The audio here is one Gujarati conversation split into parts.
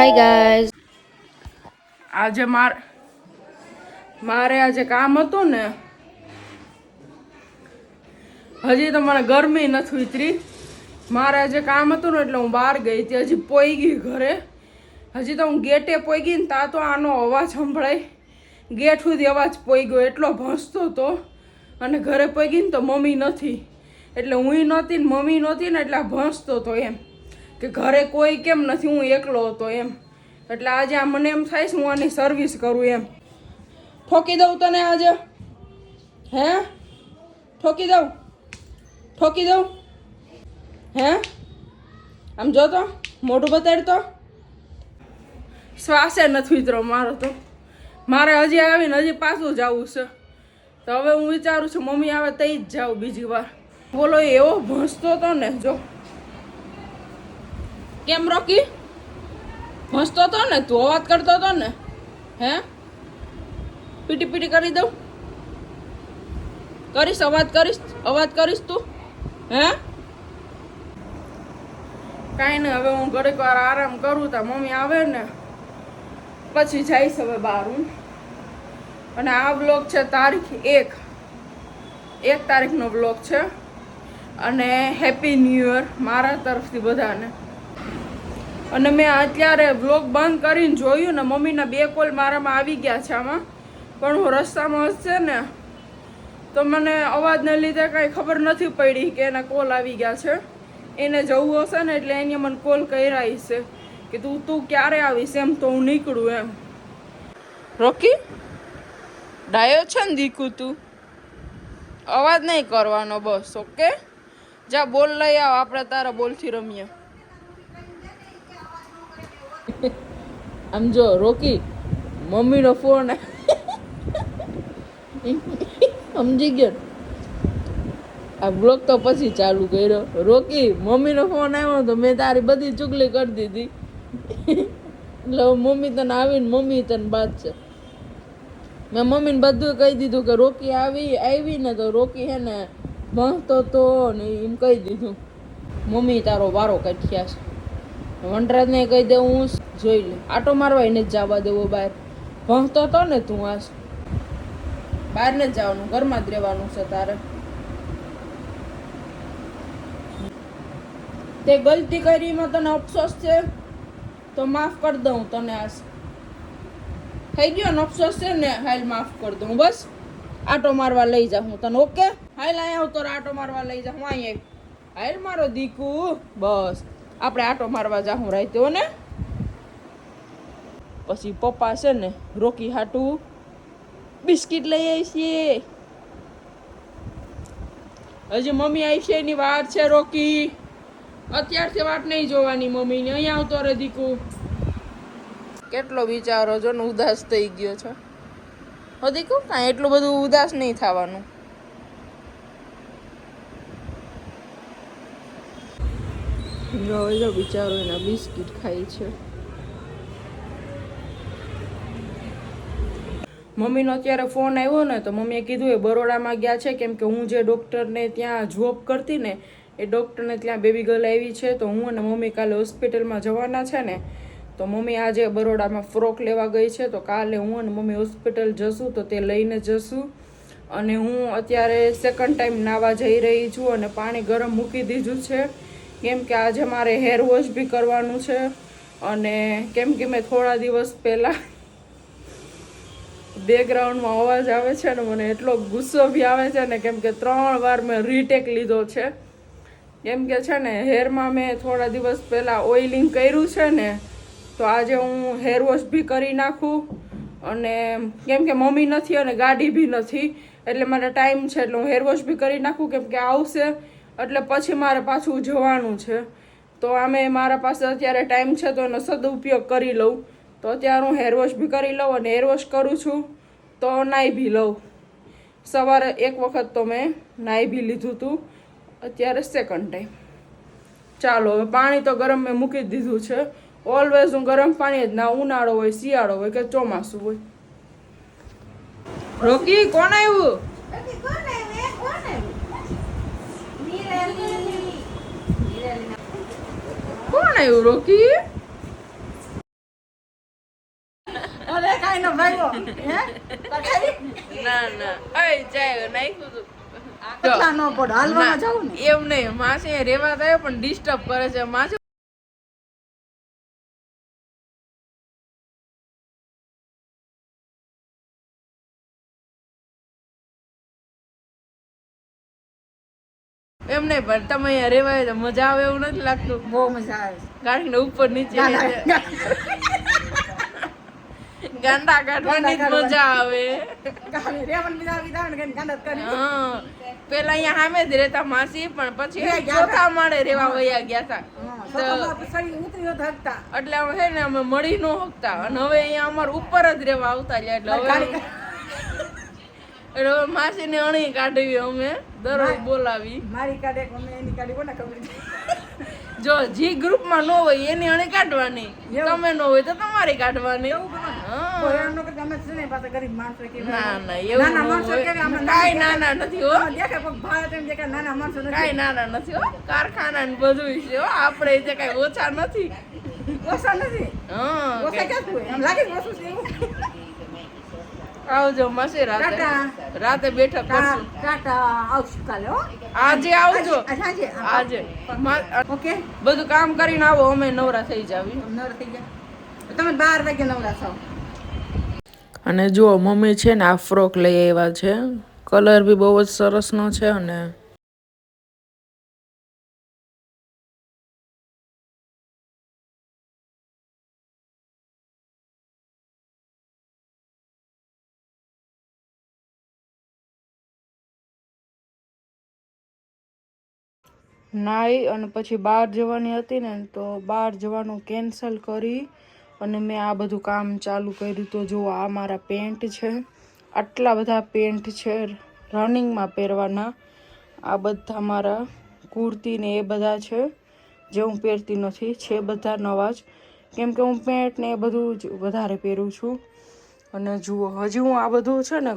હાય ગાઈઝ, આજે મારે આજે કામ હતું ને, હજી તો મને ગરમી નથી ઉતરી. મારે આજે કામ હતું ને એટલે હું બહાર ગઈ હતી. હજી પોઈ ગઈ ઘરે. હજી તો હું ગેટે પોઈ ગઈ ને ત્યાં તો આનો અવાજ સંભળાય. ગેટ સુધી અવાજ પોઈ ગયો, એટલો ભસતો હતો. અને ઘરે પોઈ ગઈ ને તો મમ્મી નથી, એટલે હું નહોતી ને મમ્મી નહોતી ને એટલે ભસતો હતો એમ કે ઘરે કોઈ કેમ નથી, હું એકલો હતો એમ. એટલે આજે આ મને એમ થાય છે હું આની સર્વિસ કરું એમ. ઠોકી દઉં તને આજે? હે ઠોકી દઉં? હે આમ જો તો, મોઢું બતાડ તો. શ્વાસે નથી ઉતરો મારો તો. મારે હજી આવીને હજી પાછું જવું છે. તો હવે હું વિચારું છું મમ્મી આવે તઈ જ જાઉં બીજી વાર. બોલો, એવો ભસતો હતો ને, જો કેમ રોકી ભસતો હતો ને, તું અવાજ કરતો હતો ને. હે પીટી પીટી કરી દઉં? કરીશ અવાજ કરીશ તું? હે કાંઈ નહીં, હવે હું ઘડીક વાર આરામ કરું. તા મમ્મી આવે ને પછી જઈશ હવે બહાર હું. અને આ બ્લોગ છે તારીખ 1 તારીખનો બ્લોગ છે. અને હેપી ન્યૂ યર મારા તરફથી બધાને. અને મેં અત્યારે બ્લોગ બંધ કરીને જોયું ને, મમ્મીના 2 કોલ મારામાં આવી ગયા છે આમાં. પણ હું રસ્તામાં હશે ને તો મને અવાજને લીધે કાંઈ ખબર નથી પડી કે એના કોલ આવી ગયા છે. એને જવું હશે ને એટલે એને મને કોલ કર્યા છે કે તું ક્યારે આવીશ એમ, તો હું નીકળું એમ. રોકી ડાયો છે ને દીકુ, તું અવાજ નહીં કરવાનો બસ, ઓકે? જા બોલ લઈ આવ, આપણે તારા બોલથી રમીએ. આમ જો રોકી, મમ્મીનો ફોન સમજી ગયો. આ બ્લોગ તો પછી ચાલુ કર્યો. રોકી, મમ્મીનો ફોન આવ્યો તો મેં તારી બધી ચુગલી કરી દીધી. એટલે મમ્મી તને આવીને મમ્મી તને બાદ છે. મેં મમ્મીને બધું કહી દીધું કે રોકી આવી ને તો રોકી હે ને ભણતો તો ને એમ કહી દીધું. મમ્મી તારો વારો કાઢ્યા છે. વનરાજને કહી દે હું જોઈ લે. આટો મારવા એને જ જવા દેવો બહાર. ભણતો તો ને તું આજ બહાર ને જ જવાનું, ઘરમાં જ રહેવાનું છે તારે. તે ગલતી કરીમાં તને અફસોસ છે તો માફ કરી દઉં તને. આજ થઈ ગયો ને અફસોસ છે ને, હાલ માફ કરી દઉં. બસ આટો મારવા લઈ જાઉં તને, ઓકે? હાલ અહીંયા આવ તો આટો મારવા લઈ જાઉં. અહીંયા હાલ મારો દીકુ. બસ આપણે આટો મારવા જાઉં રાતે ને. પછી પપ્પા છે ને રોકી હાટું બિસ્કિટ લઈ આવી છે. હજી મમ્મી આવી છે એની વાર છે. રોકી અત્યારથી વાત નહીં જોવાની મમ્મીને. અહીંયા આવતો રે દીકુ. કેટલો વિચારો જો ને ઉદાસ થઈ ગયો છે. હો દીકુ, કાંઈ એટલું બધું ઉદાસ નહીં થવાનું. જો બિચારો એના બિસ્કિટ ખાય છે. મમ્મીનો અત્યારે ફોન આવ્યો ને તો મમ્મીએ કીધું એ બરોડામાં ગયા છે, કેમ કે હું જે ડૉક્ટરને ત્યાં જોબ કરતી ને એ ડૉક્ટરને ત્યાં બેબી ગર્લ આવી છે. તો હું અને મમ્મી કાલે હોસ્પિટલમાં જવાના છે ને, તો મમ્મી આજે બરોડામાં ફ્રોક લેવા ગઈ છે. તો કાલે હું અને મમ્મી હોસ્પિટલ જશું તો તે લઈને જશું. અને હું અત્યારે સેકન્ડ ટાઈમ નાહવા જઈ રહી છું અને પાણી ગરમ મૂકી દીધું છે, કેમ કે આજે મારે હેર વોશ બી કરવાનું છે. અને કેમ કે મેં થોડા દિવસ પહેલાં બેકગ્રાઉન્ડમાં અવાજ આવે છે ને, મને એટલો ગુસ્સો બી આવે છે ને, કેમ કે 3 વાર મેં રીટેક લીધો છે. કેમ કે છે ને હેરમાં મેં થોડા દિવસ પહેલાં ઓઇલિંગ કર્યું છે ને, તો આજે હું હેર વોશ બી કરી નાખું. અને કેમ કે મમ્મી નથી અને ગાડી બી નથી એટલે મારે ટાઈમ છે, એટલે હું હેર વોશ બી કરી નાખું. કેમ કે આવશે એટલે પછી મારે પાછું જવાનું છે. તો આમે મારા પાસે અત્યારે ટાઈમ છે તો એનો સદુપયોગ કરી લઉં. તો અત્યારે હું હેર વોશ બી કરી લઉં અને હેર વોશ કરું છું તો નાહી બી લઉં. સવારે એક વખત તો મેં નાહી બી લીધું હતું, અત્યારે સેકન્ડ ટાઈમ. ચાલો હવે પાણી તો ગરમ મેં મૂકી દીધું છે. ઓલવેઝ હું ગરમ પાણી જ ના, ઉનાળો હોય, શિયાળો હોય કે ચોમાસું હોય. રોકી કોણ આવ્યું? કોણ આવ્યું રોકી? હે ના ના અય જાય નાખ્યું તું કેટલા નો પડે હાલવામાં જાવ ને એમ નહીં માસી રેવા થાય પણ ડિસ્ટર્બ કરે છે માસી એમ નહીં પણ તમે અહીંયા રેવાય તો મજા આવે એવું નથી લાગતું બહુ મજા આવે ગાડીને ઉપર નીચે ગાંડા કાઢવાની જ મજા આવે હા પેલા અહીંયા સામે જ રહેતા માસી પણ પછી ચોથા માળે રેવા વયા ગયા હતા એટલે અમે છે ને અમે મળી ન શકતા અને હવે અહીંયા અમારે ઉપર જ રેવા આવતા રહ્યા એટલે હવે એટલે માસી ને અણી કાઢવી અમે દરરોજ બોલાવી મારી કાઢે અમે એની કાઢી કોને ખબર જો જી ગ્રુપ માં ન હોય એની અણી કાઢવાની તમે ન હોય તો તમારી કાઢવાની ના ના એવું કાઈ નાના નથી હો કાઈ નાના નથી હો કારખાના ને બધું છે હો આપણે જે કઈ ઓછા નથી આવજો માસી રાતે બેઠક કરશું આજે આવજો આજે ઓકે બધું કામ કરીને આવો અમે નવરા થઈ જાવી તમે 12 વાગે નવરા થાવ અને જુઓ મમ્મી છે ને આ ફ્રોક લઈ આવ્યા છે કલર બી બહુ જ સરસનો છે અને નાઈ અને પછી બહાર જવાની હતી ને તો બહાર જવાનું કેન્સલ કરી અને મેં આ બધું કામ ચાલુ કર્યું તો જુઓ આ મારા પેન્ટ છે આટલા બધા પેન્ટ છે રનિંગમાં પહેરવાના આ બધા મારા કુર્તી ને એ બધા છે જે હું પહેરતી નથી છે બધા નવા જ કેમ કે હું પેન્ટ ને એ બધું જ વધારે પહેરું છું અને જુઓ હજી હું આ બધું છે ને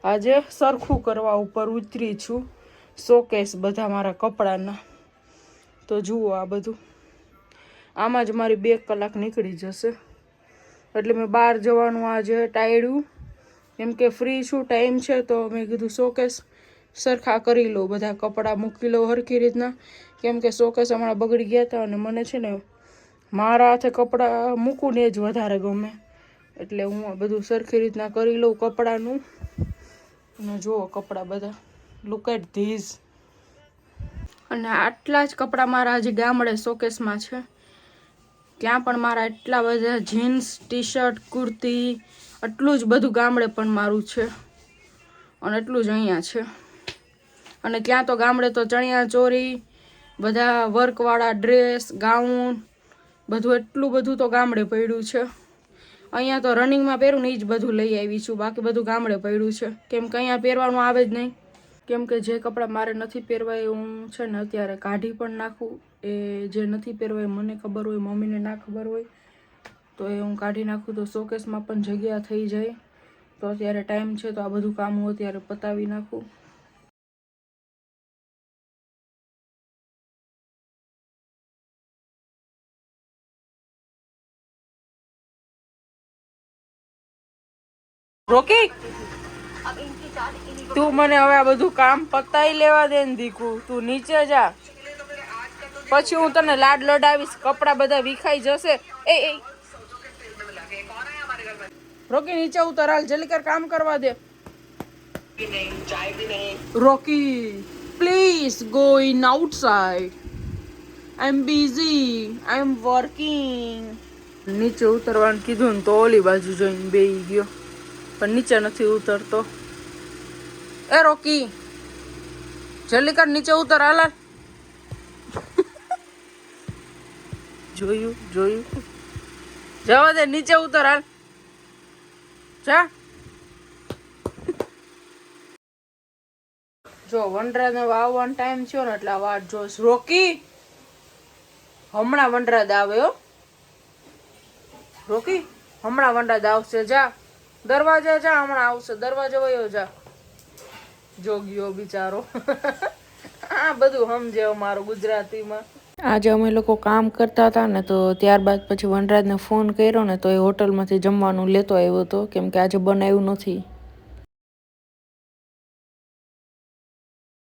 આજે સરખું કરવા ઉપર ઉતરી છું શોકેસ બધા મારા કપડાના તો જુઓ આ બધું આમાં જ મારી 2 કલાક નીકળી જશે એટલે મેં બહાર જવાનું આજે ટાળ્યું કેમ કે ફ્રી છું ટાઈમ છે તો મેં કીધું શોકેસ સરખા કરી લો બધા કપડાં મૂકી લો સરખી રીતના કેમ કે શોકેસ હમણાં બગડી ગયા હતા અને મને છે ને મારા હાથે કપડાં મૂકું ને જ વધારે ગમે એટલે હું આ બધું સરખી રીતના કરી લઉં કપડાનું અને જુઓ કપડાં બધા લુક એટ ધીઝ અને આટલા જ કપડાં મારા હજી ગામડે શોકેસમાં છે ત્યાં પણ મારા એટલા બધા જીન્સ ટી શર્ટ કુર્તી આટલું જ બધું ગામડે પણ મારું છે અને એટલું જ અહીંયા છે અને ત્યાં તો ગામડે તો ચણિયા ચોરી બધા વર્કવાળા ડ્રેસ ગાઉન બધું એટલું બધું તો ગામડે પડ્યું છે અહીંયા તો રનિંગમાં પહેરું ને એ જ બધું લઈ આવી છું બાકી બધું ગામડે પડ્યું છે કેમ કે અહીંયા પહેરવાનું આવે જ નહીં કેમ કે જે કપડાં મારે નથી પહેરવા એ હું છે ને અત્યારે કાઢી પણ નાખું એ જે નથી પહેરવા એ મને ખબર હોય મમ્મીને ના ખબર હોય તો એ હું કાઢી નાખું તો શોકેસમાં પણ જગ્યા થઈ જાય તો અત્યારે ટાઈમ છે તો આ બધું કામ હું અત્યારે પતાવી નાખું રોકી તું મને હવે આ બધું કામ પતાઈ લેવા દે ને દીકુ તું નીચે જા પછી હું તને લાડ લડાવીશ કપડા બધા વિખાઈ જશે એ રોકી નીચે ઉતર હાલ જલ્દી કર કામ કરવા દે Rocky please go in outside I am busy I am working નીચે ઉતરવાનું કીધું ને તો ઓલી બાજુ જોઈને બેહી ગયો પણ નીચે નથી ઉતરતો એ રોકી જલ્દી કર નીચે ઉતર હાલ જોયું જવા દે નીચે ઉતર હાલ જા જો વનરાજ આવવાનો ટાઈમ થયો ને એટલે આ વાટ જોશ રોકી હમણાં વનરાજ આવે હો રોકી હમણાં વનરાજ આવશે જા દરવાજા જા હમણાં આવશે દરવાજો વયો જા જોગ્યો બિચારો આ બધું સમજે મારું ગુજરાતીમાં આજે અમે લોકો કામ કરતા હતા ને તો ત્યારબાદ પછી વનરાજને ફોન કર્યો ને તો એ હોટલમાંથી જમવાનું લેતો આવ્યો હતો કેમ કે આજે બનાવ્યું નથી.